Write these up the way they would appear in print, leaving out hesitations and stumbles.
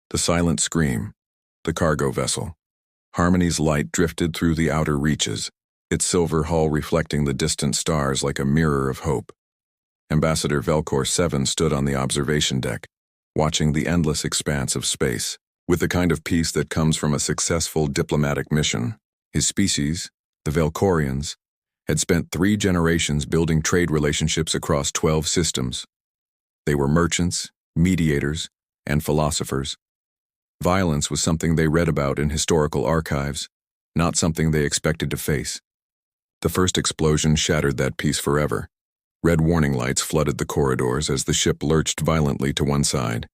The silent scream. The cargo vessel. Harmony's light drifted through the outer reaches, its silver hull reflecting the distant stars like a mirror of hope. Ambassador Velcor 7 stood on the observation deck, watching the endless expanse of space. With the kind of peace that comes from a successful diplomatic mission, his species, the Velcorians, had spent 3 generations building trade relationships across 12 systems. They were merchants, mediators, and philosophers. Violence was something they read about in historical archives, not something they expected to face. The first explosion shattered that peace forever. Red warning lights flooded the corridors as the ship lurched violently to one side.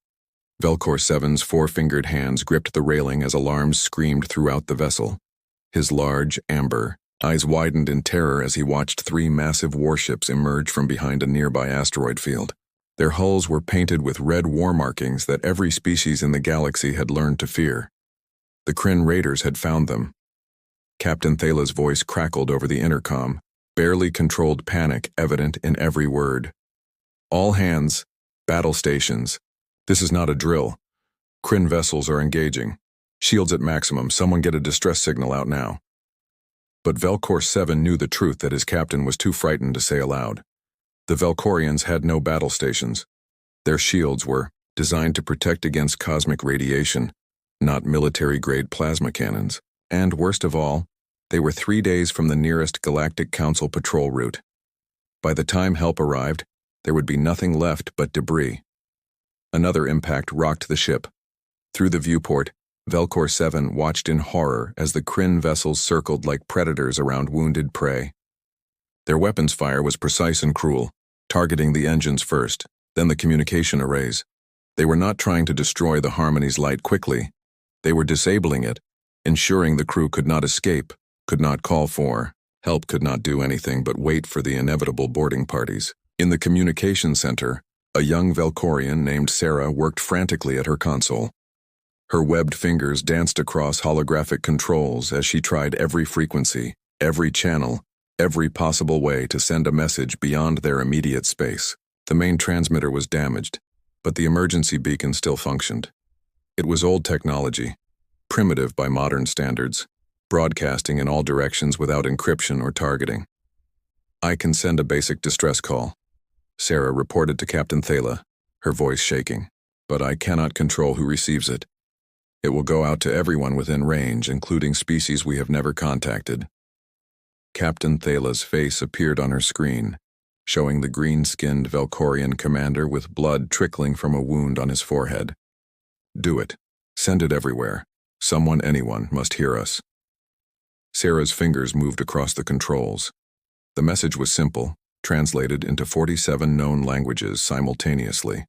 Velcor 7's 4-fingered hands gripped the railing as alarms screamed throughout the vessel. His large, amber eyes widened in terror as he watched 3 massive warships emerge from behind a nearby asteroid field. Their hulls were painted with red war markings that every species in the galaxy had learned to fear. The Kryn raiders had found them. Captain Thala's voice crackled over the intercom, barely controlled panic evident in every word. All hands, battle stations. This is not a drill. Kryn vessels are engaging. Shields at maximum. Someone get a distress signal out now. But Velcor 7 knew the truth that his captain was too frightened to say aloud. The Velcorians had no battle stations. Their shields were designed to protect against cosmic radiation, not military-grade plasma cannons. And worst of all, they were 3 days from the nearest Galactic Council patrol route. By the time help arrived, there would be nothing left but debris. Another impact rocked the ship. Through the viewport, Velcor 7 watched in horror as the Kryn vessels circled like predators around wounded prey. Their weapons fire was precise and cruel, targeting the engines first, then the communication arrays. They were not trying to destroy the Harmony's light quickly. They were disabling it, ensuring the crew could not escape, could not call for help, could not do anything but wait for the inevitable boarding parties. In the communication center, a young Velcorian named Sarah worked frantically at her console. Her webbed fingers danced across holographic controls as she tried every frequency, every channel, every possible way to send a message beyond their immediate space. The main transmitter was damaged, but the emergency beacon still functioned. It was old technology, primitive by modern standards, broadcasting in all directions without encryption or targeting. "I can send a basic distress call," Sarah reported to Captain Thala, her voice shaking. "But I cannot control who receives it. It will go out to everyone within range, including species we have never contacted." Captain Thala's face appeared on her screen, showing the green-skinned Velcorian commander with blood trickling from a wound on his forehead. "Do it. Send it everywhere. Someone, anyone, must hear us." Sarah's fingers moved across the controls. The message was simple, translated into 47 known languages simultaneously.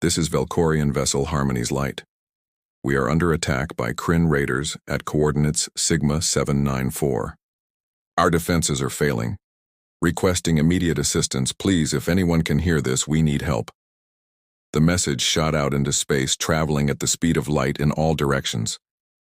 "This is Velcorian vessel Harmony's Light. We are under attack by Kryn raiders at coordinates Sigma 794. Our defenses are failing. Requesting immediate assistance, please. If anyone can hear this, we need help." The message shot out into space, traveling at the speed of light in all directions.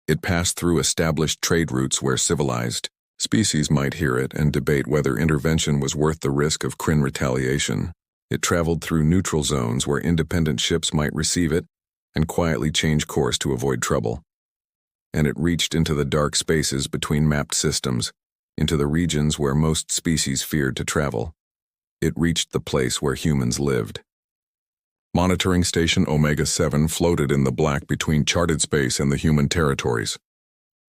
It passed through established trade routes where civilized species might hear it and debate whether intervention was worth the risk of Kryn retaliation. It traveled through neutral zones where independent ships might receive it and quietly change course to avoid trouble. And it reached into the dark spaces between mapped systems, into the regions where most species feared to travel. It reached the place where humans lived. Monitoring Station Omega 7 floated in the black between charted space and the human territories.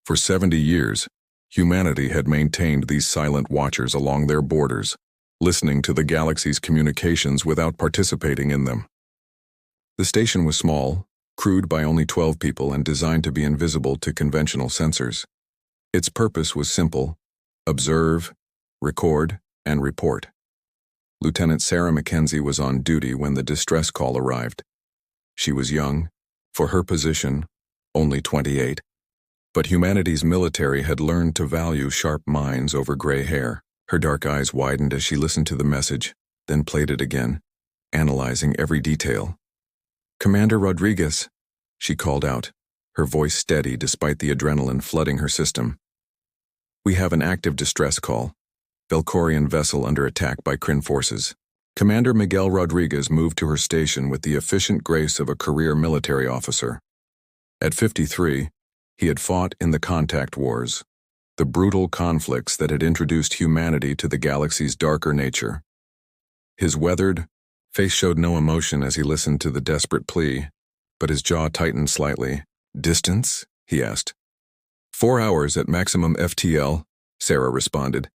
For 70 years, humanity had maintained these silent watchers along their borders, listening to the galaxy's communications without participating in them. The station was small, crewed by only 12 people and designed to be invisible to conventional sensors. Its purpose was simple: observe, record, and report. Lieutenant Sarah Mackenzie was on duty when the distress call arrived. She was young, for her position, only 28. But humanity's military had learned to value sharp minds over gray hair. Her dark eyes widened as she listened to the message, then played it again, analyzing every detail. "Commander Rodriguez," she called out, her voice steady despite the adrenaline flooding her system. "We have an active distress call. Velcorian vessel under attack by Kryn forces. Commander Miguel Rodriguez moved to her station with the efficient grace of a career military officer. At 53, he had fought in the contact wars, the brutal conflicts that had introduced humanity to the galaxy's darker nature. His weathered face showed no emotion as he listened to the desperate plea, but his jaw tightened slightly. "Distance?" he asked. 4 hours at maximum FTL, Sarah responded.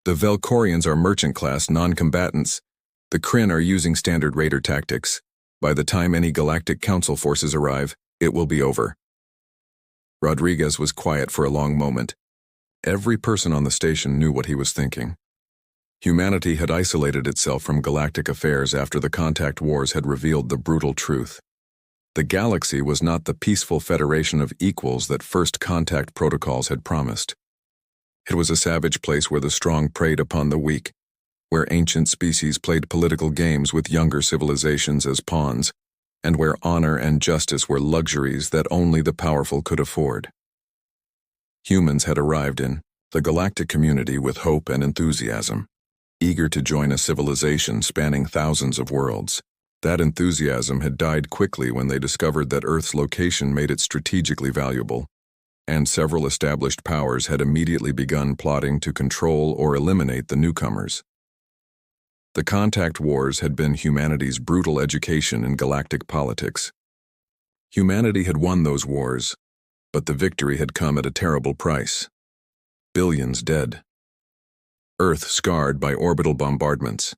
"The Velcorians are merchant-class non-combatants. The Kryn are using standard raider tactics. By the time any Galactic Council forces arrive, it will be over." Rodriguez was quiet for a long moment. Every person on the station knew what he was thinking. Humanity had isolated itself from galactic affairs after the contact wars had revealed the brutal truth. The galaxy was not the peaceful federation of equals that first contact protocols had promised. It was a savage place where the strong preyed upon the weak, where ancient species played political games with younger civilizations as pawns, and where honor and justice were luxuries that only the powerful could afford. Humans had arrived in the galactic community with hope and enthusiasm, eager to join a civilization spanning thousands of worlds. That enthusiasm had died quickly when they discovered that Earth's location made it strategically valuable, and several established powers had immediately begun plotting to control or eliminate the newcomers. The contact wars had been humanity's brutal education in galactic politics. Humanity had won those wars, but the victory had come at a terrible price. Billions dead. Earth scarred by orbital bombardments.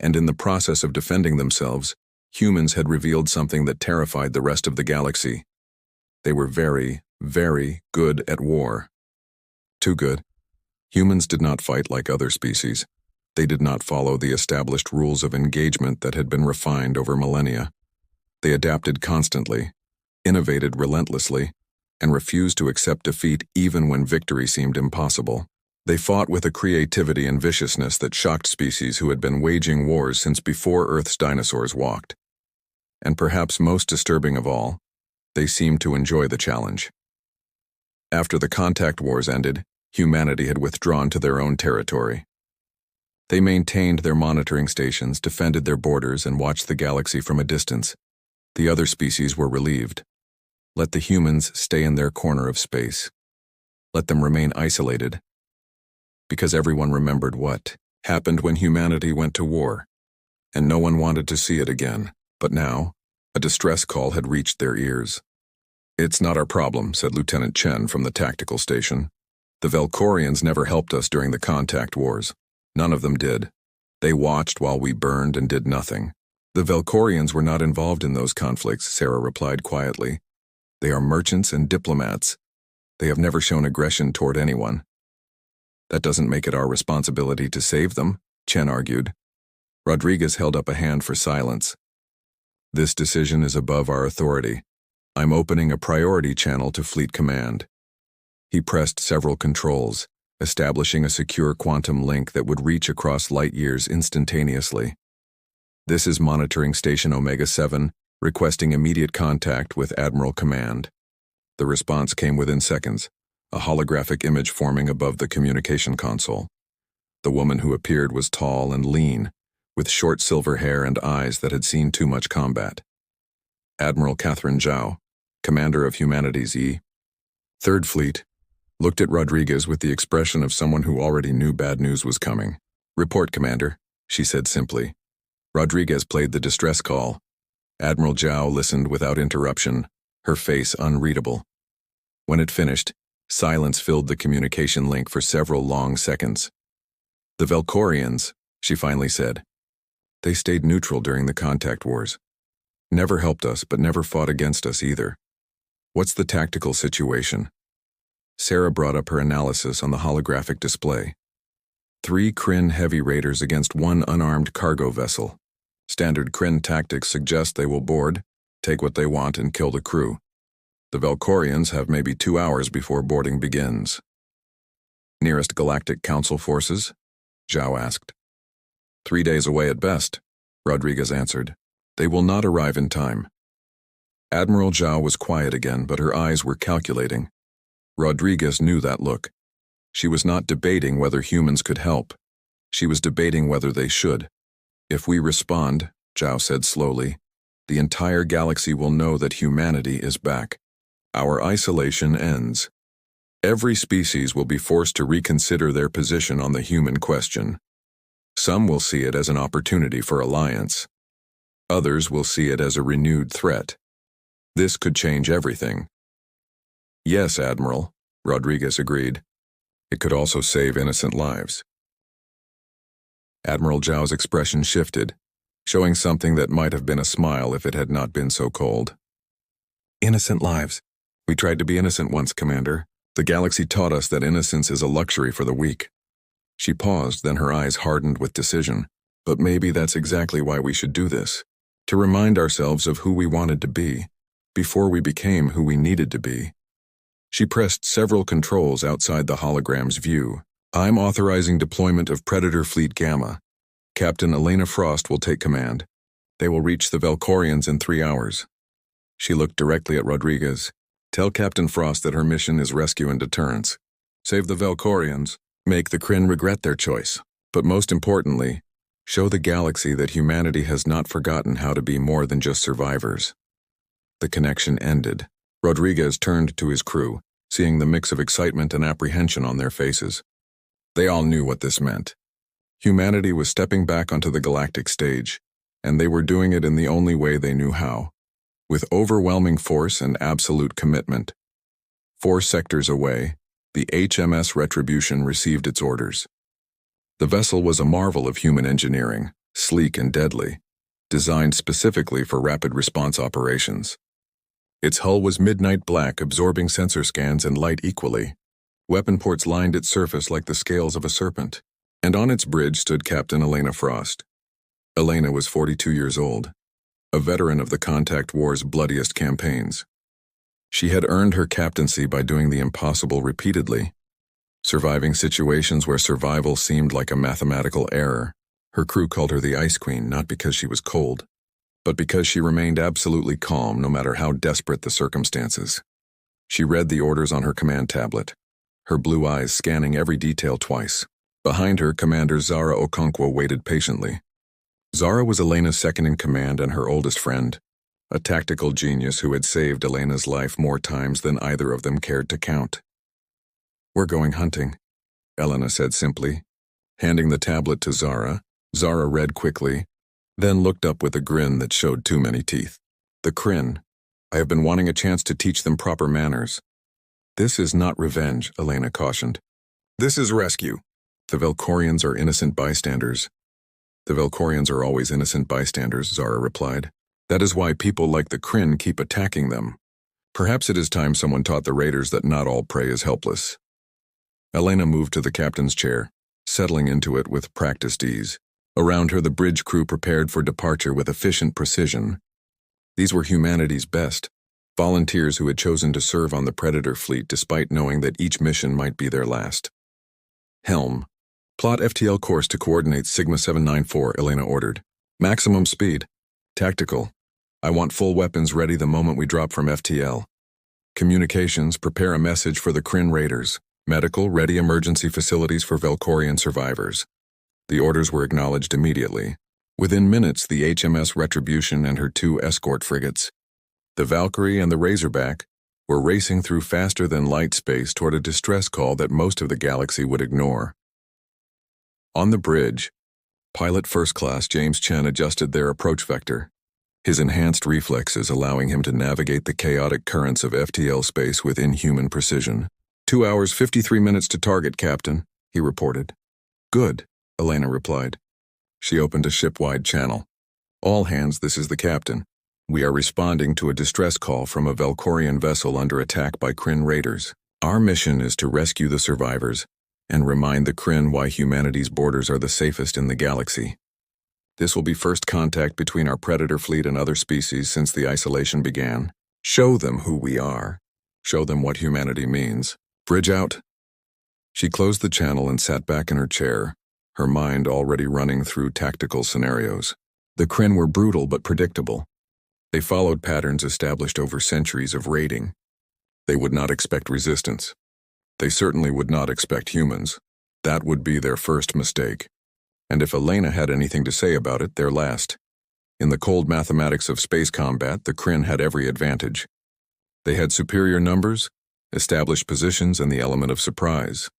And in the process of defending themselves, humans had revealed something that terrified the rest of the galaxy. They were very, very good at war. Too good. Humans did not fight like other species. They did not follow the established rules of engagement that had been refined over millennia. They adapted constantly, innovated relentlessly, and refused to accept defeat even when victory seemed impossible. They fought with a creativity and viciousness that shocked species who had been waging wars since before Earth's dinosaurs walked. And perhaps most disturbing of all, they seemed to enjoy the challenge. After the contact wars ended, humanity had withdrawn to their own territory. They maintained their monitoring stations, defended their borders, and watched the galaxy from a distance. The other species were relieved. Let the humans stay in their corner of space. Let them remain isolated. Because everyone remembered what happened when humanity went to war, and no one wanted to see it again. But now, a distress call had reached their ears. "It's not our problem," said Lieutenant Chen from the tactical station. "The Velcorians never helped us during the contact wars. None of them did. They watched while we burned and did nothing." "The Velcorians were not involved in those conflicts," Sarah replied quietly. "They are merchants and diplomats. They have never shown aggression toward anyone." "That doesn't make it our responsibility to save them," Chen argued. Rodriguez held up a hand for silence. "This decision is above our authority. I'm opening a priority channel to Fleet Command." He pressed several controls, establishing a secure quantum link that would reach across light years instantaneously. "This is Monitoring Station Omega-7, requesting immediate contact with Admiral Command." The response came within seconds, a holographic image forming above the communication console. The woman who appeared was tall and lean, with short silver hair and eyes that had seen too much combat. Admiral Catherine Zhao, commander of humanity's Third Fleet, looked at Rodriguez with the expression of someone who already knew bad news was coming. "Report, Commander," she said simply. Rodriguez played the distress call. Admiral Zhao listened without interruption, her face unreadable. When it finished, silence filled the communication link for several long seconds. "The Velcorians," she finally said. "They stayed neutral during the contact wars. Never helped us, but never fought against us either. What's the tactical situation?" Sarah brought up her analysis on the holographic display. 3 Kryn heavy raiders against 1 unarmed cargo vessel. Standard Kryn tactics suggest they will board, take what they want, and kill the crew. The Velcorians have maybe 2 hours before boarding begins. "Nearest Galactic Council forces?" Zhao asked. 3 days away at best," Rodriguez answered. "They will not arrive in time." Admiral Zhao was quiet again, but her eyes were calculating. Rodriguez knew that look. She was not debating whether humans could help. She was debating whether they should. If we respond, Zhao said slowly, the entire galaxy will know that humanity is back. Our isolation ends. Every species will be forced to reconsider their position on the human question. Some will see it as an opportunity for alliance. Others will see it as a renewed threat. This could change everything. Yes, Admiral, Rodriguez agreed. It could also save innocent lives. Admiral Zhao's expression shifted, showing something that might have been a smile if it had not been so cold. Innocent lives. We tried to be innocent once, Commander. The galaxy taught us that innocence is a luxury for the weak. She paused, then her eyes hardened with decision. But maybe that's exactly why we should do this. To remind ourselves of who we wanted to be, before we became who we needed to be. She pressed several controls outside the hologram's view. I'm authorizing deployment of Predator Fleet Gamma. Captain Elena Frost will take command. They will reach the Valkorians in 3 hours. She looked directly at Rodriguez. Tell Captain Frost that her mission is rescue and deterrence. Save the Valkorians, make the Kryn regret their choice. But most importantly, show the galaxy that humanity has not forgotten how to be more than just survivors. The connection ended. Rodriguez turned to his crew, seeing the mix of excitement and apprehension on their faces. They all knew what this meant. Humanity was stepping back onto the galactic stage, and they were doing it in the only way they knew how, with overwhelming force and absolute commitment. 4 sectors away, the HMS Retribution received its orders. The vessel was a marvel of human engineering, sleek and deadly, designed specifically for rapid response operations. Its hull was midnight black, absorbing sensor scans and light equally. Weapon ports lined its surface like the scales of a serpent, and on its bridge stood Captain Elena Frost. Elena was 42 years old, a veteran of the Contact War's bloodiest campaigns. She had earned her captaincy by doing the impossible repeatedly, surviving situations where survival seemed like a mathematical error. Her crew called her the Ice Queen not because she was cold, but because she remained absolutely calm no matter how desperate the circumstances. She read the orders on her command tablet, her blue eyes scanning every detail twice. Behind her, Commander Zara Okonkwo waited patiently. Zara was Elena's second-in-command and her oldest friend, a tactical genius who had saved Elena's life more times than either of them cared to count. We're going hunting, Elena said simply. Handing the tablet to Zara, Zara read quickly, then looked up with a grin that showed too many teeth. The Kryn. I have been wanting a chance to teach them proper manners. This is not revenge, Elena cautioned. This is rescue. The Valkorians are innocent bystanders. The Valkorians are always innocent bystanders, Zara replied. That is why people like the Kryn keep attacking them. Perhaps it is time someone taught the raiders that not all prey is helpless. Elena moved to the captain's chair, settling into it with practiced ease. Around her, the bridge crew prepared for departure with efficient precision. These were humanity's best, volunteers who had chosen to serve on the Predator fleet despite knowing that each mission might be their last. Helm. Plot FTL course to coordinate Sigma 794, Elena ordered. Maximum speed. Tactical. I want full weapons ready the moment we drop from FTL. Communications, prepare a message for the Kryn raiders. Medical, ready emergency facilities for Valkorian survivors. The orders were acknowledged immediately. Within minutes, the HMS Retribution and her 2 escort frigates, the Valkyrie and the Razorback, were racing through faster than light space toward a distress call that most of the galaxy would ignore. On the bridge, Pilot First Class James Chen adjusted their approach vector, his enhanced reflexes allowing him to navigate the chaotic currents of FTL space with inhuman precision. 2 hours, 53 minutes to target, Captain, he reported. Good, Elena replied. She opened a ship-wide channel. All hands, this is the captain. We are responding to a distress call from a Valkorian vessel under attack by Kryn raiders. Our mission is to rescue the survivors and remind the Kryn why humanity's borders are the safest in the galaxy. This will be first contact between our Predator fleet and other species since the isolation began. Show them who we are. Show them what humanity means. Bridge out. She closed the channel and sat back in her chair, her mind already running through tactical scenarios. The Kryn were brutal but predictable. They followed patterns established over centuries of raiding. They would not expect resistance. They certainly would not expect humans. That would be their first mistake. and if Elena had anything to say about it, they're last. In the cold mathematics of space combat, the Kryn had every advantage. They had superior numbers, established positions, and the element of surprise.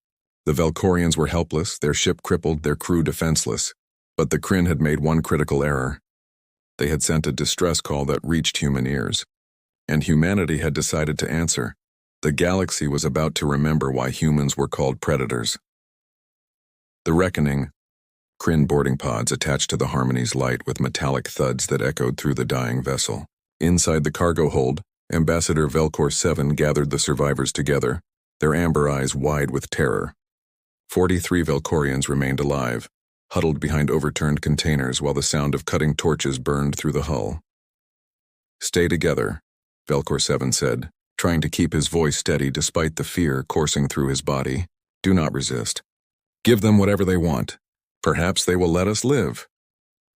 The Valkorians were helpless, their ship crippled, their crew defenseless. But the Kryn had made one critical error. They had sent a distress call that reached human ears. And humanity had decided to answer. The galaxy was about to remember why humans were called predators. The Reckoning. Kryn boarding pods attached to the Harmony's light with metallic thuds that echoed through the dying vessel. Inside the cargo hold, Ambassador Velcor 7 gathered the survivors together, their amber eyes wide with terror. 43 Valkorians remained alive, huddled behind overturned containers while the sound of cutting torches burned through the hull. "Stay together," Velcor 7 said, trying to keep his voice steady despite the fear coursing through his body. "Do not resist. Give them whatever they want. Perhaps they will let us live."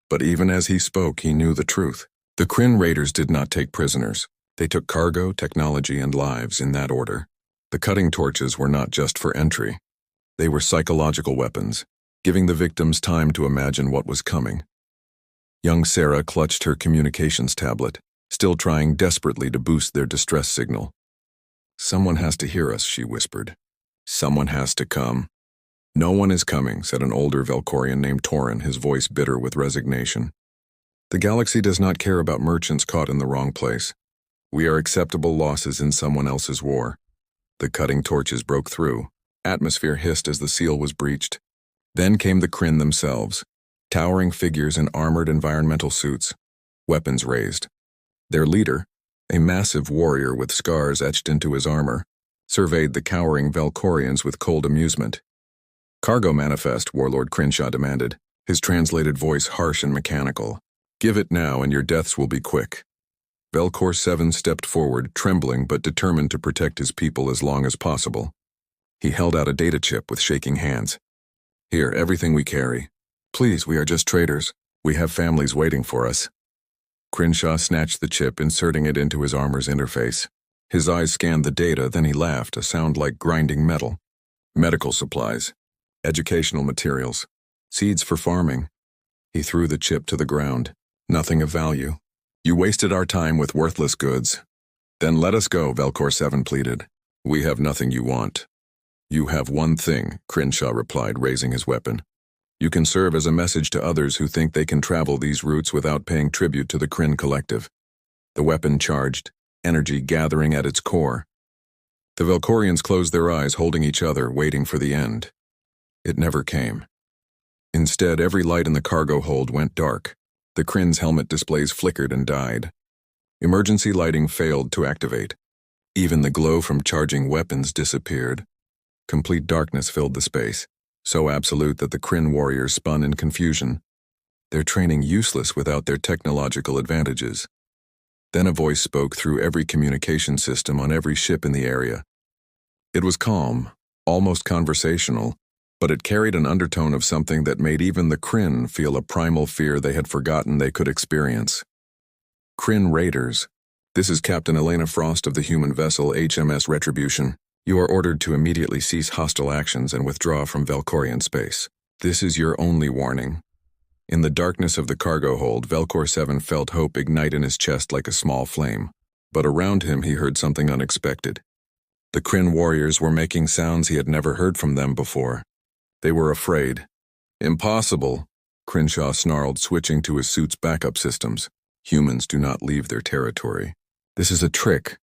But even as he spoke, he knew the truth. The Kryn raiders did not take prisoners. They took cargo, technology, and lives in that order. The cutting torches were not just for entry. They were psychological weapons, giving the victims time to imagine what was coming. Young Sarah clutched her communications tablet, still trying desperately to boost their distress signal. "Someone has to hear us," she whispered. "Someone has to come." "No one is coming," said an older Valkorian named Torin, his voice bitter with resignation. "The galaxy does not care about merchants caught in the wrong place. We are acceptable losses in someone else's war." The cutting torches broke through. Atmosphere hissed as the seal was breached. Then came the Kryn themselves, towering figures in armored environmental suits, weapons raised. Their leader, a massive warrior with scars etched into his armor, surveyed the cowering Valkorians with cold amusement. "Cargo manifest," Warlord Crenshaw demanded, his translated voice harsh and mechanical. "Give it now and your deaths will be quick." Velcor 7 stepped forward, trembling but determined to protect his people as long as possible. He held out a data chip with shaking hands. "Here, everything we carry. Please, we are just traders. We have families waiting for us." Crenshaw snatched the chip, inserting it into his armor's interface. His eyes scanned the data, then he laughed, a sound like grinding metal. "Medical supplies, educational materials, seeds for farming." He threw the chip to the ground. "Nothing of value. You wasted our time with worthless goods." "Then let us go," Velcor 7 pleaded. "We have nothing you want." "You have one thing," Crenshaw replied, raising his weapon. "You can serve as a message to others who think they can travel these routes without paying tribute to the Kryn collective." The weapon charged, energy gathering at its core. The Valkorians closed their eyes, holding each other, waiting for the end. It never came. Instead, every light in the cargo hold went dark. The Kryn's helmet displays flickered and died. Emergency lighting failed to activate. Even the glow from charging weapons disappeared. Complete darkness filled the space, so absolute that the Kryn warriors spun in confusion, their training useless without their technological advantages. Then a voice spoke through every communication system on every ship in the area. It was calm, almost conversational, but it carried an undertone of something that made even the Kryn feel a primal fear they had forgotten they could experience. "Kryn raiders, this is Captain Elena Frost of the human vessel HMS Retribution. You are ordered to immediately cease hostile actions and withdraw from Valkorian space. This is your only warning." In the darkness of the cargo hold, Velcor 7 felt hope ignite in his chest like a small flame. But around him he heard something unexpected. The Kryn warriors were making sounds he had never heard from them before. They were afraid. "Impossible," Crenshaw snarled, switching to his suit's backup systems. "Humans do not leave their territory. This is a trick.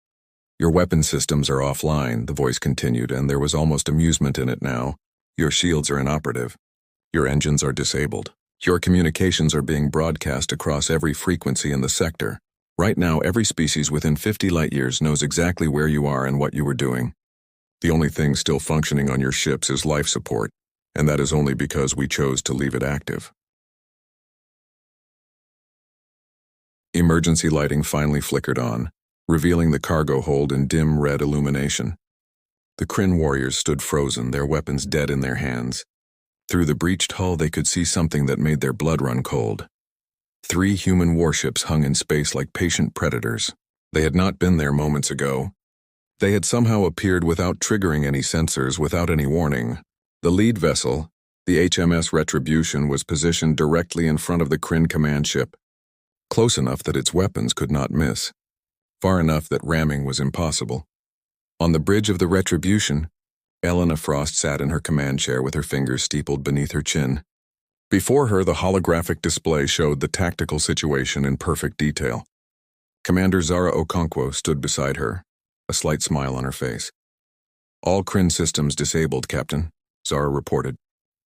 Your weapon systems are offline," the voice continued, and there was almost amusement in it now. "Your shields are inoperative. Your engines are disabled. Your communications are being broadcast across every frequency in the sector. Right now, every species within 50 light-years knows exactly where you are and what you are doing. The only thing still functioning on your ships is life support, and that is only because we chose to leave it active." Emergency lighting finally flickered on, revealing the cargo hold in dim red illumination. The Kryn warriors stood frozen, their weapons dead in their hands. Through the breached hull they could see something that made their blood run cold. 3 human warships hung in space like patient predators. They had not been there moments ago. They had somehow appeared without triggering any sensors, without any warning. The lead vessel, The HMS Retribution was positioned directly in front of the Kryn command ship, close enough that its weapons could not miss, far enough that ramming was impossible. On the bridge of the Retribution, Elena Frost sat in her command chair with her fingers steepled beneath her chin. Before her, the holographic display showed the tactical situation in perfect detail. Commander Zara Okonkwo stood beside her, a slight smile on her face. "All Kryn systems disabled, Captain," Zara reported.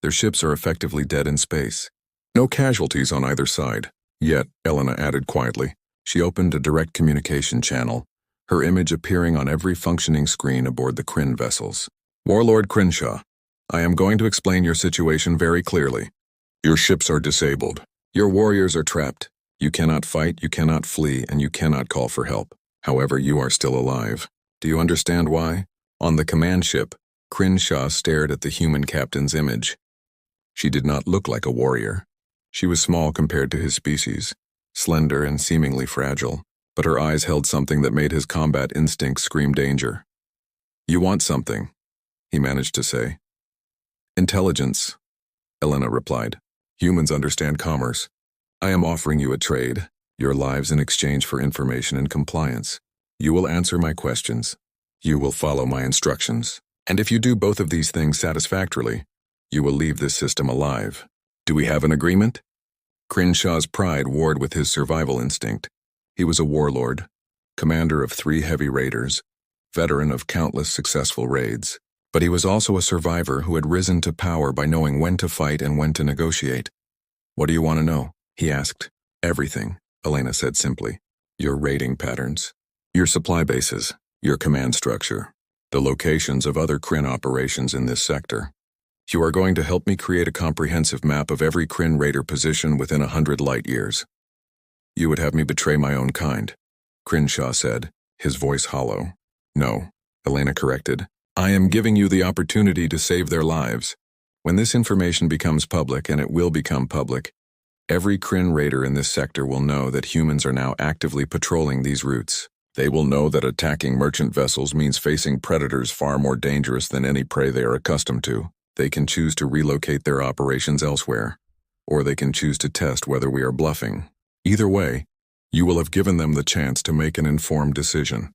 "Their ships are effectively dead in space. No casualties on either side." Yet, Elena added quietly, she opened a direct communication channel, her image appearing on every functioning screen aboard the Kryn vessels. "Warlord Crenshaw, I am going to explain your situation very clearly. Your ships are disabled. Your warriors are trapped. You cannot fight, you cannot flee, and you cannot call for help. However, you are still alive. Do you understand why?" On the command ship, Crenshaw stared at the human captain's image. She did not look like a warrior. She was small compared to his species, slender and seemingly fragile, but her eyes held something that made his combat instincts scream danger. "You want something," he managed to say. "Intelligence," Elena replied. "Humans understand commerce. I am offering you a trade, your lives in exchange for information and compliance. You will answer my questions. You will follow my instructions. And if you do both of these things satisfactorily, you will leave this system alive. Do we have an agreement?" Crenshaw's pride warred with his survival instinct. He was a warlord, commander of 3 heavy raiders, veteran of countless successful raids. But he was also a survivor who had risen to power by knowing when to fight and when to negotiate. "What do you want to know?" he asked. "Everything," Elena said simply. "Your raiding patterns, your supply bases, your command structure, the locations of other Kryn operations in this sector. You are going to help me create a comprehensive map of every Kryn raider position within 100 light years." "You would have me betray my own kind," Crenshaw said, his voice hollow. "No," Elena corrected. "I am giving you the opportunity to save their lives. When this information becomes public, and it will become public, every Kryn raider in this sector will know that humans are now actively patrolling these routes. They will know that attacking merchant vessels means facing predators far more dangerous than any prey they are accustomed to. They can choose to relocate their operations elsewhere, or they can choose to test whether we are bluffing. Either way, you will have given them the chance to make an informed decision."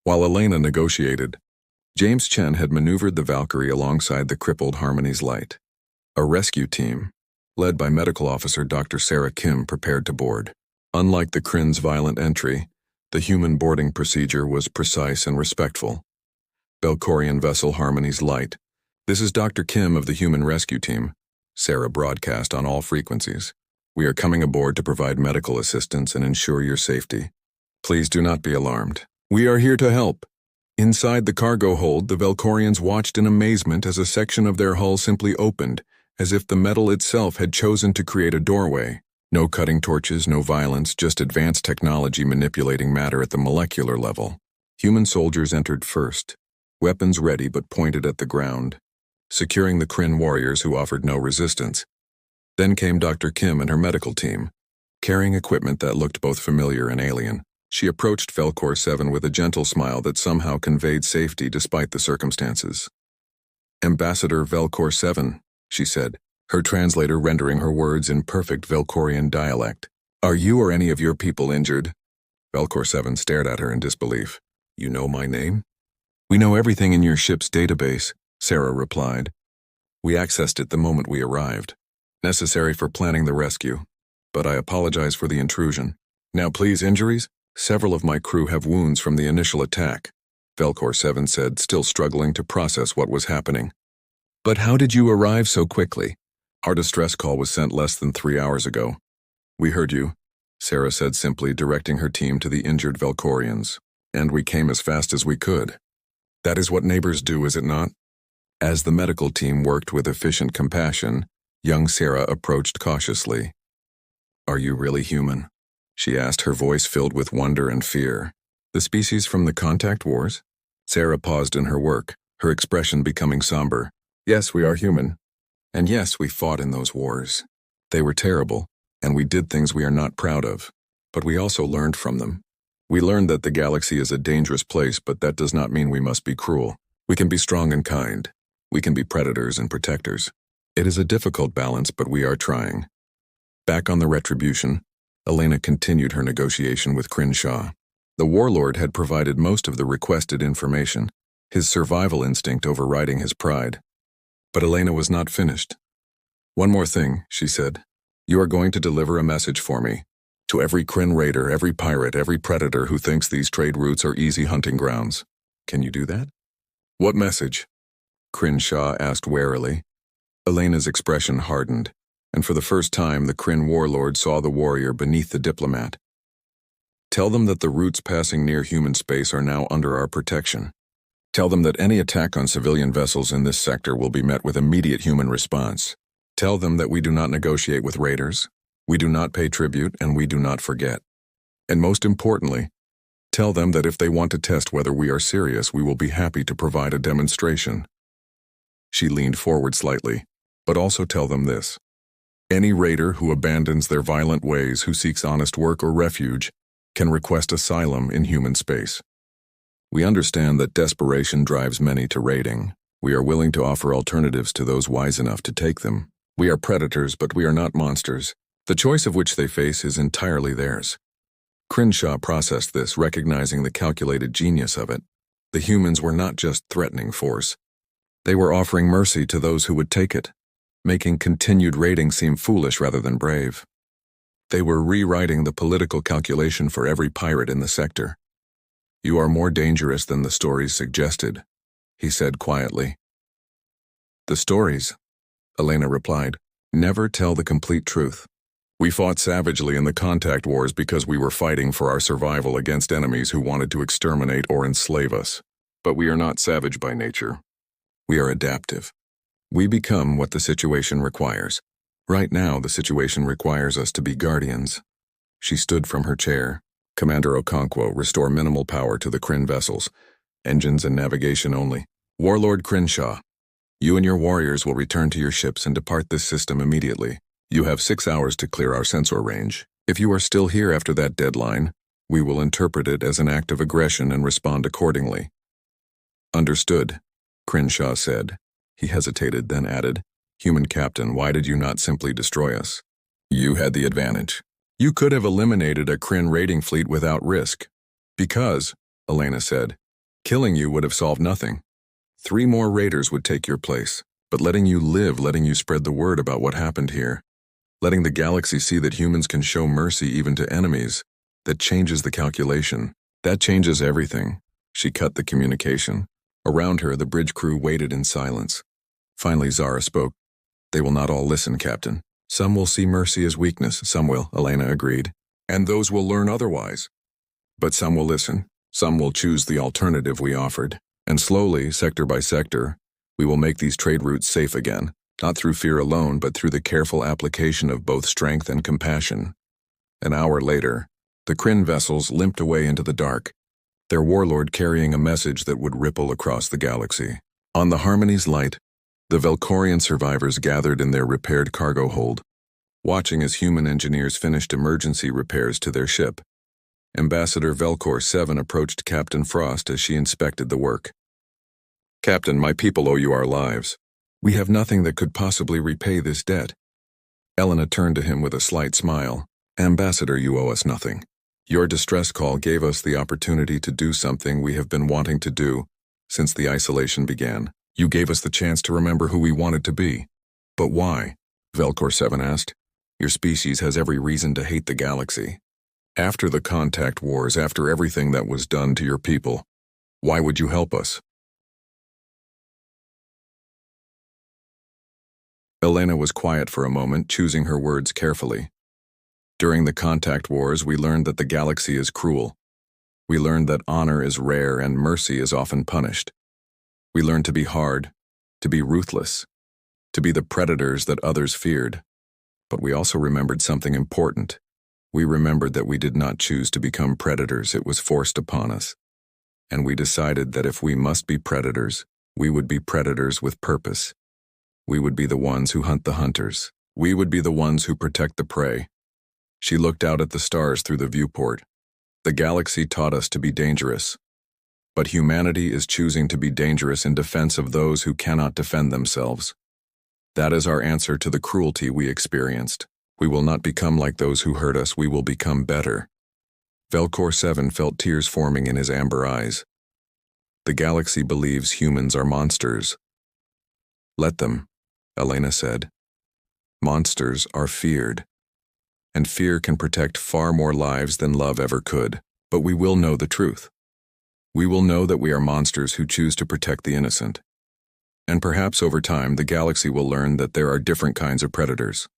While Elena negotiated, James Chen had maneuvered the Valkyrie alongside the crippled Harmony's Light. A rescue team, led by Medical Officer Dr. Sarah Kim, prepared to board. Unlike the Kryn's violent entry, the human boarding procedure was precise and respectful. "Belkorian vessel Harmony's Light. This is Dr. Kim of the Human Rescue Team," Sarah broadcast on all frequencies. "We are coming aboard to provide medical assistance and ensure your safety. Please do not be alarmed. We are here to help." Inside the cargo hold, the Velkorians watched in amazement as a section of their hull simply opened, as if the metal itself had chosen to create a doorway. No cutting torches, no violence, just advanced technology manipulating matter at the molecular level. Human soldiers entered first, weapons ready but pointed at the ground, securing the Kryn warriors who offered no resistance. Then came Dr. Kim and her medical team, carrying equipment that looked both familiar and alien. She approached Velkor 7 with a gentle smile that somehow conveyed safety despite the circumstances. "Ambassador Velkor 7, she said, her translator rendering her words in perfect Velkorian dialect. "Are you or any of your people injured?" Velkor 7 stared at her in disbelief. "You know my name?" "We know everything in your ship's database," Sarah replied. "We accessed it the moment we arrived. Necessary for planning the rescue. But I apologize for the intrusion. Now please, injuries? Several of my crew have wounds from the initial attack," Velkor 7 said, still struggling to process what was happening. "But how did you arrive so quickly?" "Our distress call was sent less than 3 hours ago." "We heard you," Sarah said simply, directing her team to the injured Velkorians. "And we came as fast as we could. That is what neighbors do, is it not?" As the medical team worked with efficient compassion, young Sarah approached cautiously. "Are you really human?" she asked, her voice filled with wonder and fear. "The species from the contact wars?" Sarah paused in her work, her expression becoming somber. "Yes, we are human. And yes, we fought in those wars. They were terrible, and we did things we are not proud of. But we also learned from them. We learned that the galaxy is a dangerous place, but that does not mean we must be cruel. We can be strong and kind. We can be predators and protectors. It is a difficult balance, but we are trying. Back on the Retribution, Elena continued her negotiation with Crenshaw. The warlord had provided most of the requested information, his survival instinct overriding his pride. But Elena was not finished. "One more thing," she said. "You are going to deliver a message for me. To every Kryn raider, every pirate, every predator who thinks these trade routes are easy hunting grounds. Can you do that?" "What message?" Crenshaw asked warily. Elena's expression hardened, and for the first time the Kryn warlord saw the warrior beneath the diplomat. "Tell them that the routes passing near human space are now under our protection. Tell them that any attack on civilian vessels in this sector will be met with immediate human response. Tell them that we do not negotiate with raiders, we do not pay tribute, and we do not forget. And most importantly, tell them that if they want to test whether we are serious, we will be happy to provide a demonstration." She leaned forward slightly. "But also tell them this. Any raider who abandons their violent ways, who seeks honest work or refuge, can request asylum in human space. We understand that desperation drives many to raiding. We are willing to offer alternatives to those wise enough to take them. We are predators, but we are not monsters. The choice of which they face is entirely theirs." Crenshaw processed this, recognizing the calculated genius of it. The humans were not just threatening force. They were offering mercy to those who would take it, making continued raiding seem foolish rather than brave. They were rewriting the political calculation for every pirate in the sector. "You are more dangerous than the stories suggested," he said quietly. "The stories," Elena replied, "never tell the complete truth. We fought savagely in the contact wars because we were fighting for our survival against enemies who wanted to exterminate or enslave us. But we are not savage by nature. We are adaptive. We become what the situation requires. Right now, the situation requires us to be guardians." She stood from her chair. "Commander Okonkwo, restore minimal power to the Kryn vessels. Engines and navigation only. Warlord Crenshaw, you and your warriors will return to your ships and depart this system immediately. You have 6 hours to clear our sensor range. If you are still here after that deadline, we will interpret it as an act of aggression and respond accordingly." "Understood," Crenshaw said. He hesitated, then added, "Human captain, why did you not simply destroy us? You had the advantage. You could have eliminated a Kryn raiding fleet without risk." "Because," Elena said, "killing you would have solved nothing. 3 more raiders would take your place. But letting you live, letting you spread the word about what happened here, letting the galaxy see that humans can show mercy even to enemies, that changes the calculation. That changes everything." She cut the communication. Around her, the bridge crew waited in silence. Finally, Zara spoke. "They will not all listen, Captain. Some will see mercy as weakness, some will," Elena agreed. "And those will learn otherwise. But some will listen, some will choose the alternative we offered. And slowly, sector by sector, we will make these trade routes safe again, not through fear alone, but through the careful application of both strength and compassion." An hour later, the Kryn vessels limped away into the dark, their warlord carrying a message that would ripple across the galaxy. On the Harmony's light, the Velkorian survivors gathered in their repaired cargo hold, watching as human engineers finished emergency repairs to their ship. Ambassador Velkor 7 approached Captain Frost as she inspected the work. "Captain, my people owe you our lives. We have nothing that could possibly repay this debt." Elena turned to him with a slight smile. "Ambassador, you owe us nothing. Your distress call gave us the opportunity to do something we have been wanting to do since the isolation began. You gave us the chance to remember who we wanted to be." "But why?" Velkor 7 asked. "Your species has every reason to hate the galaxy. After the contact wars, after everything that was done to your people, why would you help us?" Elena was quiet for a moment, choosing her words carefully. "During the contact wars, we learned that the galaxy is cruel. We learned that honor is rare and mercy is often punished. We learned to be hard, to be ruthless, to be the predators that others feared. But we also remembered something important. We remembered that we did not choose to become predators, it was forced upon us. And we decided that if we must be predators, we would be predators with purpose. We would be the ones who hunt the hunters. We would be the ones who protect the prey." She looked out at the stars through the viewport. "The galaxy taught us to be dangerous. But humanity is choosing to be dangerous in defense of those who cannot defend themselves. That is our answer to the cruelty we experienced. We will not become like those who hurt us, we will become better. Velcor 7 felt tears forming in his amber eyes. The galaxy believes humans are monsters. Let them, Elena said. Monsters are feared. And fear can protect far more lives than love ever could. But we will know the truth. We will know that we are monsters who choose to protect the innocent. And perhaps over time, the galaxy will learn that there are different kinds of predators.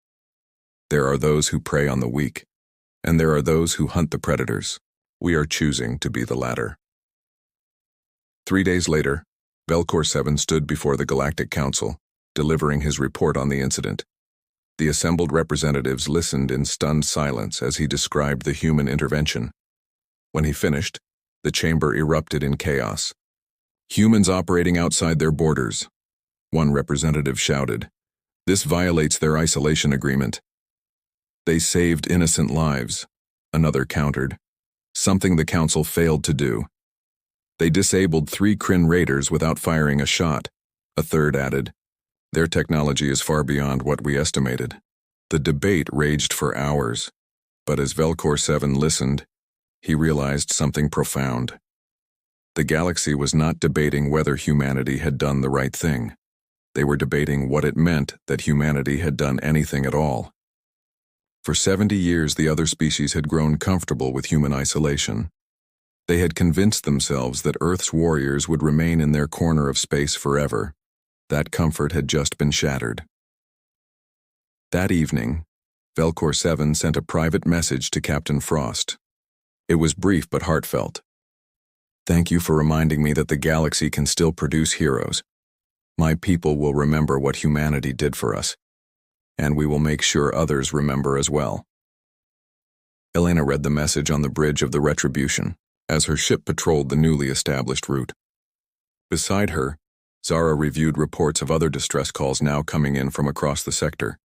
There are those who prey on the weak, and there are those who hunt the predators. We are choosing to be the latter. 3 days later, Velcor 7 stood before the Galactic Council, delivering his report on the incident. The assembled representatives listened in stunned silence as he described the human intervention. When he finished, the chamber erupted in chaos. Humans operating outside their borders, one representative shouted. This violates their isolation agreement. They saved innocent lives, another countered. Something the council failed to do. They disabled 3 Kryn raiders without firing a shot, a third added. Their technology is far beyond what we estimated. The debate raged for hours, but as Velcor 7 listened, he realized something profound. The galaxy was not debating whether humanity had done the right thing. They were debating what it meant that humanity had done anything at all. For 70 years, the other species had grown comfortable with human isolation. They had convinced themselves that Earth's warriors would remain in their corner of space forever. That comfort had just been shattered. That evening, Velcor 7 sent a private message to Captain Frost. It was brief but heartfelt. Thank you for reminding me that the galaxy can still produce heroes. My people will remember what humanity did for us, and we will make sure others remember as well. Elena read the message on the bridge of the Retribution as her ship patrolled the newly established route. Beside her, Zara reviewed reports of other distress calls now coming in from across the sector.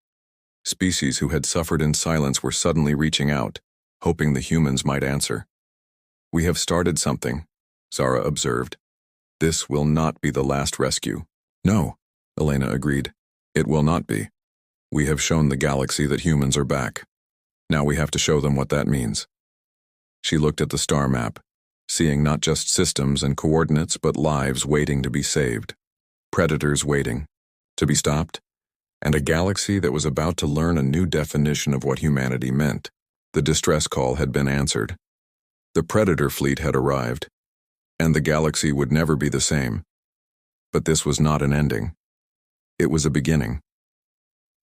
Species who had suffered in silence were suddenly reaching out, hoping the humans might answer. We have started something, Zara observed. This will not be the last rescue. No, Elena agreed. It will not be. We have shown the galaxy that humans are back. Now we have to show them what that means. She looked at the star map, seeing not just systems and coordinates but lives waiting to be saved. Predators waiting to be stopped, and a galaxy that was about to learn a new definition of what humanity meant. The distress call had been answered. The Predator fleet had arrived, and the galaxy would never be the same. But this was not an ending. It was a beginning.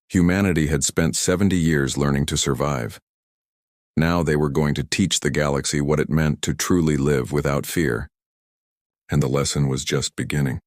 Humanity had spent 70 years learning to survive. Now they were going to teach the galaxy what it meant to truly live without fear. And the lesson was just beginning.